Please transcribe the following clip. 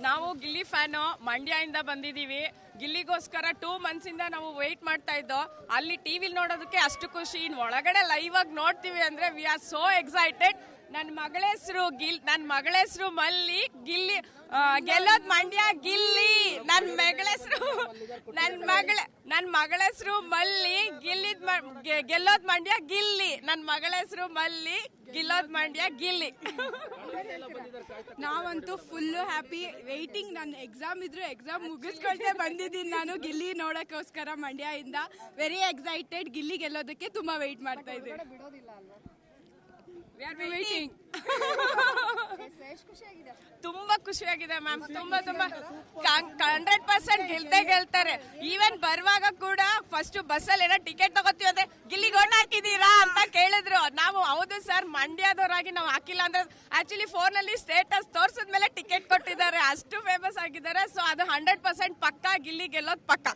ನಾವು ಗಿಲ್ಲಿ ಫ್ಯಾನು, ಮಂಡ್ಯದಿಂದ ಬಂದಿದೀವಿ. ಗಿಲ್ಲಿಗೋಸ್ಕರ 2 months ಇಂದ ನಾವು ವೇಟ್ ಮಾಡ್ತಾ ಇದ್ದೋ. ಅಲ್ಲಿ ಟಿವಿಲಿ ನೋಡೋದಕ್ಕೆ ಅಷ್ಟು ಖುಷಿ, ಇನ್ ಒಳಗಡೆ ಲೈವ್ ಆಗಿ ನೋಡ್ತೀವಿ ಅಂದ್ರೆ ವಿ ಆರ್ ಸೋ ಎಕ್ಸೈಟೆಡ್. ನನ್ನ ಮಗಳ ಹೆಸರು ಮಲ್ಲಿ. ಗಿಲ್ಲಿ ಗೆಲ್ಲೋದ್ ಮಂಡ್ಯ ಗಿಲ್ಲಿ. ನನ್ನ ಮಗಳ ಹೆಸರು ಮಲ್ಲಿ. ಗೆಲ್ಲೋದ್ ಮಂಡ್ಯ ಗಿಲ್ಲಿ. ನನ್ನ ಮಗಳ ಹೆಸರು ಮಲ್ಲಿ. ಗೆಲ್ಲೋದ್ ಮಂಡ್ಯ ಗಿಲ್ಲಿ. ನಾವಂತೂ ಫುಲ್ ಹ್ಯಾಪಿ. ವೇಟಿಂಗ್. ನನ್ನ ಎಕ್ಸಾಮ್ ಇದ್ರು ಎಕ್ಸಾಮ್ ಮುಗಿಸ್ಕೊಳ್ತೇ ಬಂದಿದ್ದೀನಿ ನಾನು ಗಿಲ್ಲಿ ನೋಡೋಕ್ಕೋಸ್ಕರ ಮಂಡ್ಯದಿಂದ. Very excited. ಗಿಲ್ಲಿ ಗೆಲ್ಲೋದಕ್ಕೆ ತುಂಬಾ ವೇಟ್ ಮಾಡ್ತಾ ಇದ್ದೀವಿ. ತುಂಬಾ ಖುಷಿಯಾಗಿದೆ ಮ್ಯಾಮ್. ತುಂಬಾ 100% ಗೆಲ್ತಾರೆ. ಈವನ್ ಬರುವಾಗ ಕೂಡ ಫಸ್ಟ್ ಬಸ್ಸಲ್ಲಿ ಏನೋ ಟಿಕೆಟ್ ತಗೋತೀವಿ ಅಂದ್ರೆ ಗಿಲ್ಲಿಗೆ ಓಟ್ ಹಾಕಿದೀರಾ ಅಂತ ಕೇಳಿದ್ರು. ನಾವು ಹೌದು ಸರ್, ಮಂಡ್ಯದವರಾಗಿ ನಾವು ಹಾಕಿಲ್ಲ ಅಂದ್ರೆ ಆಕ್ಚುಲಿ ಫೋನಲ್ಲಿ ಸ್ಟೇಟಸ್ ತೋರ್ಸಿದ್ಮೇಲೆ ಟಿಕೆಟ್ ಕೊಟ್ಟಿದ್ದಾರೆ. ಅಷ್ಟು ಫೇಮಸ್ ಆಗಿದ್ದಾರೆ. ಸೊ ಅದು 100% ಪಕ್ಕ ಗಿಲ್ಲಿ ಗೆಲ್ಲೋದು ಪಕ್ಕ.